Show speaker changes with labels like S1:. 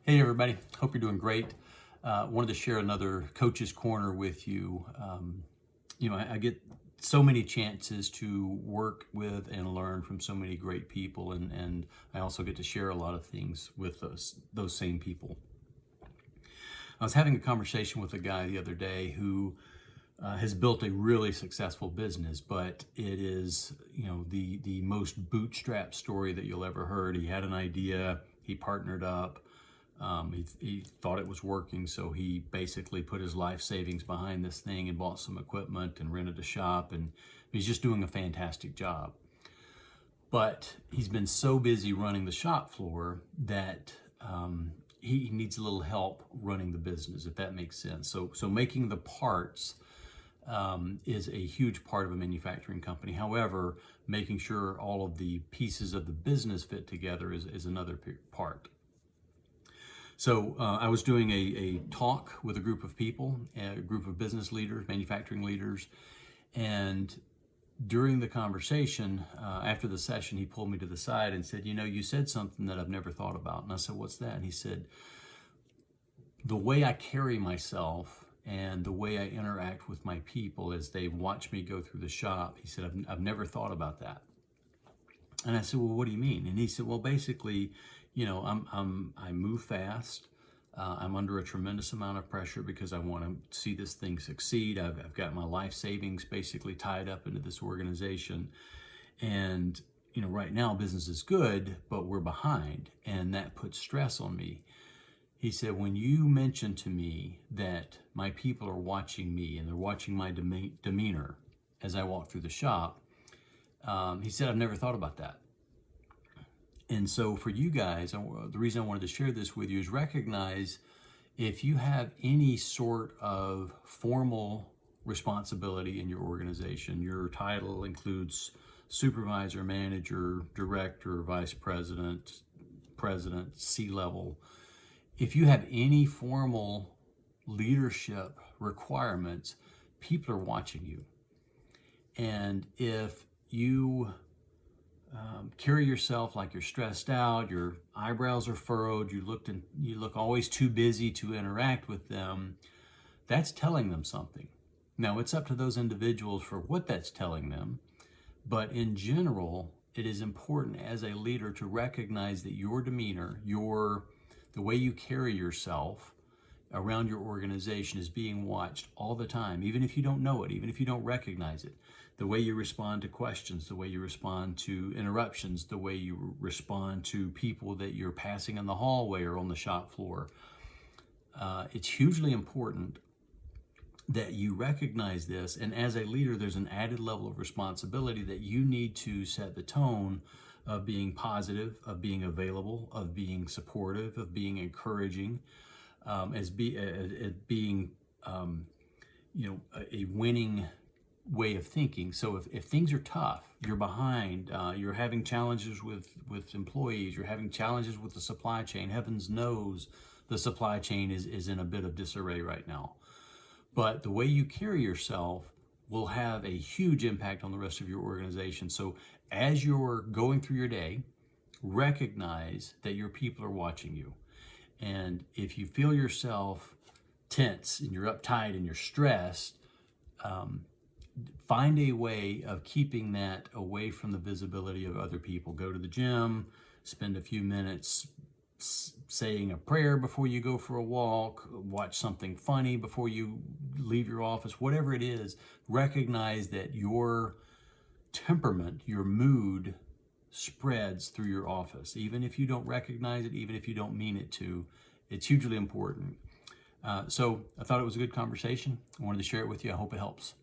S1: Hey everybody, hope you're doing great. Wanted to share another Coach's Corner with you. I get so many chances to work with and learn from so many great people, and I also get to share a lot of things with those same people. I was having a conversation with a guy the other day who has built a really successful business, but it is, the most bootstrap story that you'll ever heard. He had an idea, he partnered up. He thought it was working, so he basically put his life savings behind this thing and bought some equipment and rented a shop, and he's just doing a fantastic job. But he's been so busy running the shop floor that he needs a little help running the business, if that makes sense. So making the parts is a huge part of a manufacturing company. However, making sure all of the pieces of the business fit together is another part. So I was doing a talk with a group of people, a group of business leaders, manufacturing leaders, and during the conversation, after the session, he pulled me to the side and said, you said something that I've never thought about. And I said, what's that? And he said, the way I carry myself and the way I interact with my people as they watch me go through the shop, he said, I've never thought about that. And I said, well, what do you mean? And he said, well, basically, I move fast. I'm under a tremendous amount of pressure because I want to see this thing succeed. I've got my life savings basically tied up into this organization. And, right now business is good, but we're behind, and that puts stress on me. He said, when you mentioned to me that my people are watching me and they're watching my demeanor as I walk through the shop, he said, I've never thought about that. And so for you guys, the reason I wanted to share this with you is recognize if you have any sort of formal responsibility in your organization, your title includes supervisor, manager, director, vice president, president, C-level. If you have any formal leadership requirements, people are watching you. And if you carry yourself like you're stressed out, your eyebrows are furrowed, you look always too busy to interact with them, that's telling them something. Now, it's up to those individuals for what that's telling them, but in general, it is important as a leader to recognize that your demeanor, the way you carry yourself around your organization is being watched all the time, even if you don't know it, even if you don't recognize it. The way you respond to questions, the way you respond to interruptions, the way you respond to people that you're passing in the hallway or on the shop floor. It's hugely important that you recognize this, and as a leader, there's an added level of responsibility that you need to set the tone of being positive, of being available, of being supportive, of being encouraging, as being a winning way of thinking. So if things are tough, you're behind, you're having challenges with employees, you're having challenges with the supply chain, heavens knows the supply chain is in a bit of disarray right now. But the way you carry yourself will have a huge impact on the rest of your organization. So as you're going through your day, recognize that your people are watching you. And if you feel yourself tense and you're uptight and you're stressed, find a way of keeping that away from the visibility of other people. Go to the gym, spend a few minutes saying a prayer before you go for a walk, watch something funny before you leave your office, whatever it is. Recognize that your temperament, your mood spreads through your office. Even if you don't recognize it, even if you don't mean it to, it's hugely important. So I thought it was a good conversation. I wanted to share it with you. I hope it helps.